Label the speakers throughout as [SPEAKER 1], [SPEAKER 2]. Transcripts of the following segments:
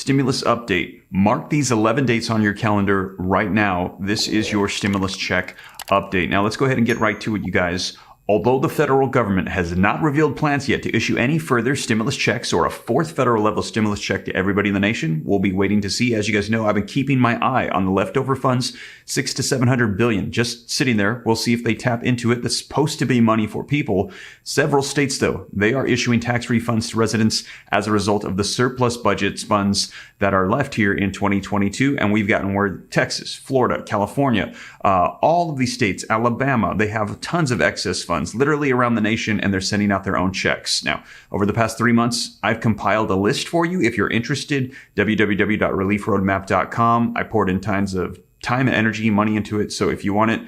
[SPEAKER 1] Stimulus update. Mark these 11 dates on your calendar right now. This is your stimulus check update. Now let's go ahead and get right to it, you guys. Although the federal government has not revealed plans yet to issue any further stimulus checks or a fourth federal level stimulus check to everybody in the nation, we'll be waiting to see. As you guys know, I've been keeping my eye on the leftover funds, $600 to $700 billion, just sitting there. We'll see if they tap into it. That's supposed to be money for people. Several states, though, they are issuing tax refunds to residents as a result of the surplus budget funds that are left here in 2022. And we've gotten word Texas, Florida, California, all of these states, Alabama, they have tons of excess funds literally around the nation, and they're sending out their own checks. Now, over the past 3 months, I've compiled a list for you. If you're interested, www.reliefroadmap.com. I poured in tons of time and energy, money into it. So if you want it,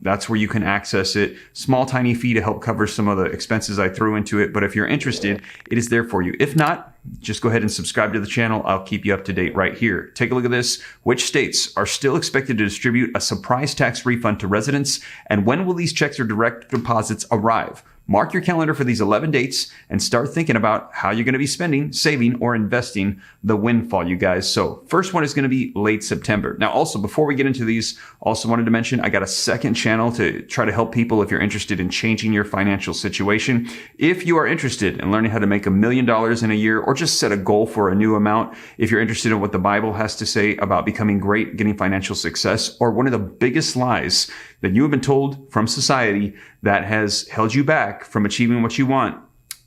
[SPEAKER 1] that's where you can access it. Small, tiny fee to help cover some of the expenses I threw into it. But if you're interested, it is there for you. If not, just go ahead and subscribe to the channel. I'll keep you up to date right here. Take a look at this. Which states are still expected to distribute a surprise tax refund to residents? And when will these checks or direct deposits arrive? Mark your calendar for these 11 dates and start thinking about how you're going to be spending, saving, or investing the windfall, you guys. So first one is going to be late September. Now, also, before we get into these, also wanted to mention I got a second channel to try to help people if you're interested in changing your financial situation. If you are interested in learning how to make $1 million in a year or just set a goal for a new amount, if you're interested in what the Bible has to say about becoming great, getting financial success, or one of the biggest lies that you have been told from society that has held you back from achieving what you want,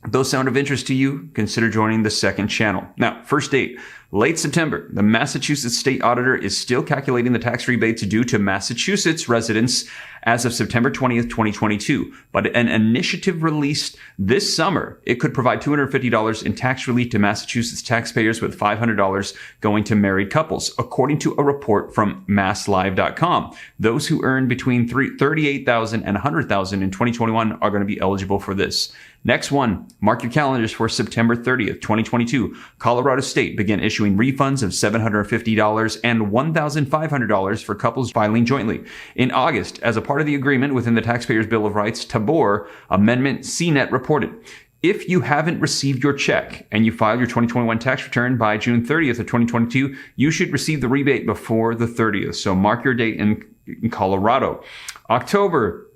[SPEAKER 1] if those sound of interest to you, consider joining the second channel. Now, first date, late September. The Massachusetts state auditor is still calculating the tax rebates due to Massachusetts residents as of September 20th, 2022. But an initiative released this summer, it could provide $250 in tax relief to Massachusetts taxpayers, with $500 going to married couples, according to a report from masslive.com. Those who earn between $38,000 and $100,000 in 2021 are going to be eligible for this. Next one, mark your calendars for September 30th, 2022. Colorado State began issuing refunds of $750 and $1,500 for couples filing jointly. In August, as a part of the agreement within the Taxpayers' Bill of Rights, Tabor Amendment CNET reported, if you haven't received your check and you file your 2021 tax return by June 30th of 2022, you should receive the rebate before the 30th. So mark your date in Colorado. October,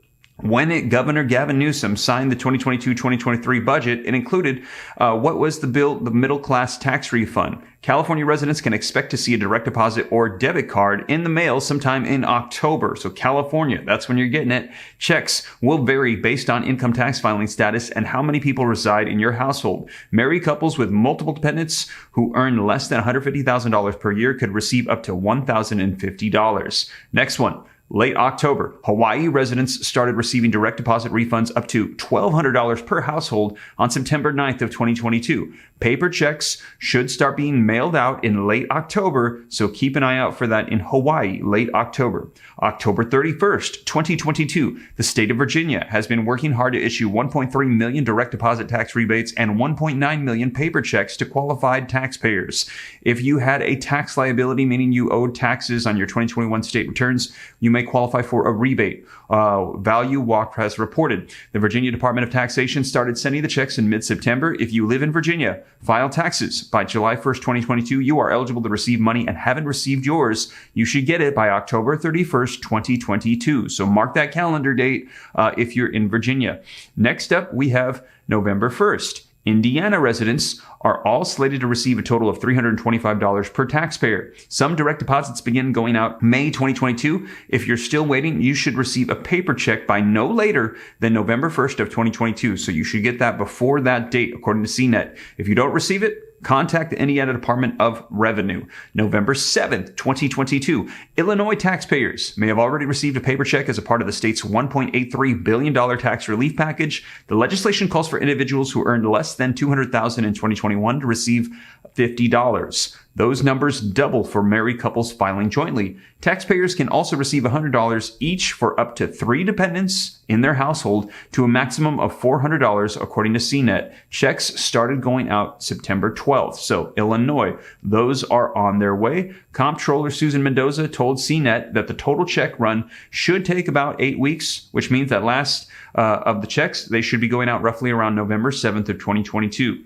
[SPEAKER 1] when Governor Gavin Newsom signed the 2022-2023 budget, it included what was the bill, the middle class tax refund. California residents can expect to see a direct deposit or debit card in the mail sometime in October. So California, that's when you're getting it. Checks will vary based on income tax filing status and how many people reside in your household. Married couples with multiple dependents who earn less than $150,000 per year could receive up to $1,050. Next one. Late October, Hawaii residents started receiving direct deposit refunds up to $1,200 per household on September 9th of 2022. Paper checks should start being mailed out in late October, so keep an eye out for that in Hawaii, late October. October 31st, 2022, the state of Virginia has been working hard to issue 1.3 million direct deposit tax rebates and 1.9 million paper checks to qualified taxpayers. If you had a tax liability, meaning you owed taxes on your 2021 state returns, you may qualify for a rebate. Value Walk has reported. The Virginia Department of Taxation started sending the checks in mid-September. If you live in Virginia, file taxes by July 1st, 2022. You are eligible to receive money and haven't received yours. You should get it by October 31st, 2022. So mark that calendar date if you're in Virginia. Next up, we have November 1st. Indiana residents are all slated to receive a total of $325 per taxpayer. Some direct deposits begin going out May 2022. If you're still waiting, you should receive a paper check by no later than November 1st of 2022. So you should get that before that date, according to CNET. If you don't receive it, contact the Indiana Department of Revenue. November 7th, 2022. Illinois taxpayers may have already received a paper check as a part of the state's $1.83 billion tax relief package. The legislation calls for individuals who earned less than $200,000 in 2021 to receive $50. Those numbers double for married couples filing jointly. Taxpayers can also receive $100 each for up to 3 dependents in their household, to a maximum of $400, according to CNET. Checks started going out September 12th. So Illinois, those are on their way. Comptroller Susan Mendoza told CNET that the total check run should take about 8 weeks, which means that last of the checks, they should be going out roughly around November 7th of 2022.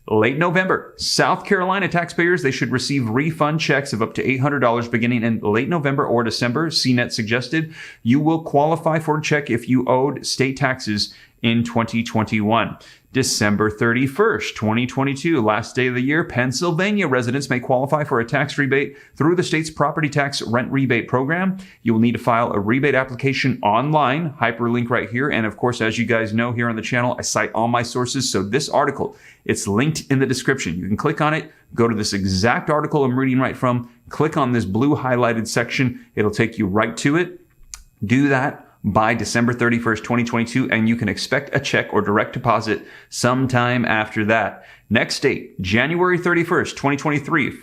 [SPEAKER 1] Late November, South Carolina taxpayers, they should receive refund checks of up to $800 beginning in late November or December. CNET suggested you will qualify for a check if you owed state taxes in 2021. December 31st, 2022, last day of the year, Pennsylvania residents may qualify for a tax rebate through the state's property tax rent rebate program. You will need to file a rebate application online, hyperlink right here. And of course, as you guys know here on the channel, I cite all my sources. So this article, it's linked in the description. You can click on it, go to this exact article I'm reading right from, click on this blue highlighted section. It'll take you right to it. Do that by December 31st, 2022, and you can expect a check or direct deposit sometime after that. Next date, January 31st, 2023.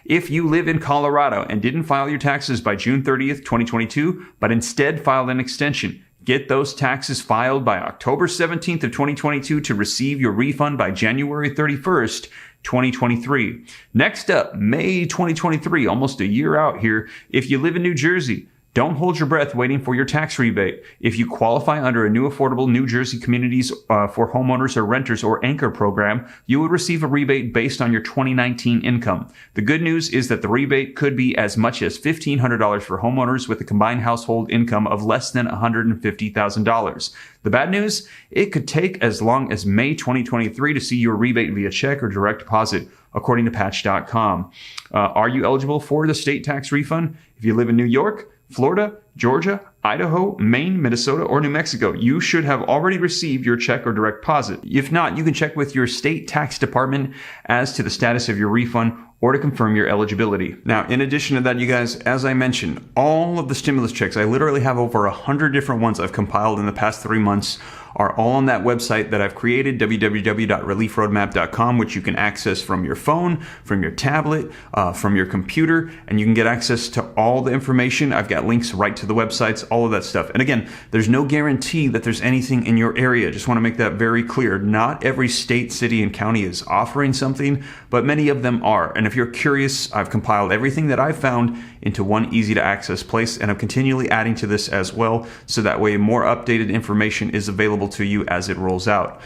[SPEAKER 1] If you live in Colorado and didn't file your taxes by June 30th, 2022, but instead filed an extension, get those taxes filed by October 17th of 2022 to receive your refund by January 31st, 2023. Next up, May 2023, almost a year out here. If you live in New Jersey, don't hold your breath waiting for your tax rebate. If you qualify under a new affordable New Jersey Communities for Homeowners or Renters or Anchor program, you would receive a rebate based on your 2019 income. The good news is that the rebate could be as much as $1,500 for homeowners with a combined household income of less than $150,000. The bad news, it could take as long as May 2023 to see your rebate via check or direct deposit, according to patch.com. Are you eligible for the state tax refund? If you live in New York, Florida, Georgia, Idaho, Maine, Minnesota, or New Mexico, you should have already received your check or direct deposit. If not, you can check with your state tax department as to the status of your refund or to confirm your eligibility. Now, in addition to that, you guys, as I mentioned, all of the stimulus checks, I literally have over 100 different ones I've compiled in the past 3 months, are all on that website that I've created, www.reliefroadmap.com, which you can access from your phone, from your tablet, from your computer, and you can get access to all the information. I've got links right to the websites, all of that stuff. And again, there's no guarantee that there's anything in your area. Just want to make that very clear. Not every state, city, and county is offering something, but many of them are. And if you're curious, I've compiled everything that I've found into one easy to access place, and I'm continually adding to this as well, so that way more updated information is available to you as it rolls out.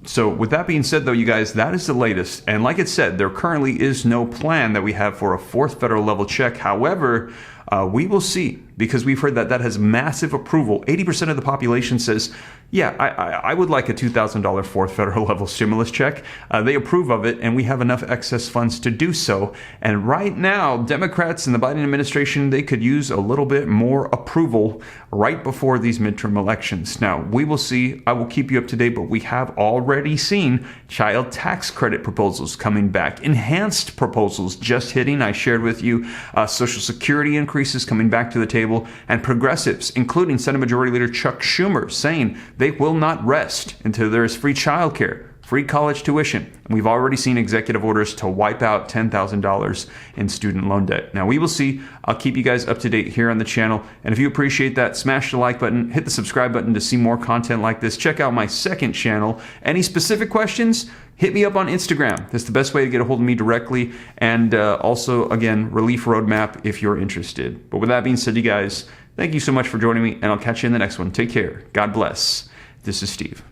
[SPEAKER 1] So with that being said, though, you guys, that is the latest. And like it said, there currently is no plan that we have for a fourth federal level check. However, we will see, because we've heard that that has massive approval. 80% of the population says, yeah, I would like a $2,000 fourth federal level stimulus check. They approve of it, and we have enough excess funds to do so. And right now, Democrats and the Biden administration, they could use a little bit more approval right before these midterm elections. Now, we will see. I will keep you up to date, but we have already seen child tax credit proposals coming back, enhanced proposals just hitting. I shared with you Social Security increases coming back to the table, and progressives, including Senate Majority Leader Chuck Schumer, saying they will not rest until there is free childcare, free college tuition. And we've already seen executive orders to wipe out $10,000 in student loan debt. Now, we will see. I'll keep you guys up to date here on the channel. And if you appreciate that, smash the like button, hit the subscribe button to see more content like this. Check out my second channel. Any specific questions? Hit me up on Instagram. That's the best way to get a hold of me directly. And also, again, Relief Roadmap if you're interested. But with that being said, you guys, thank you so much for joining me, and I'll catch you in the next one. Take care. God bless. This is Steve.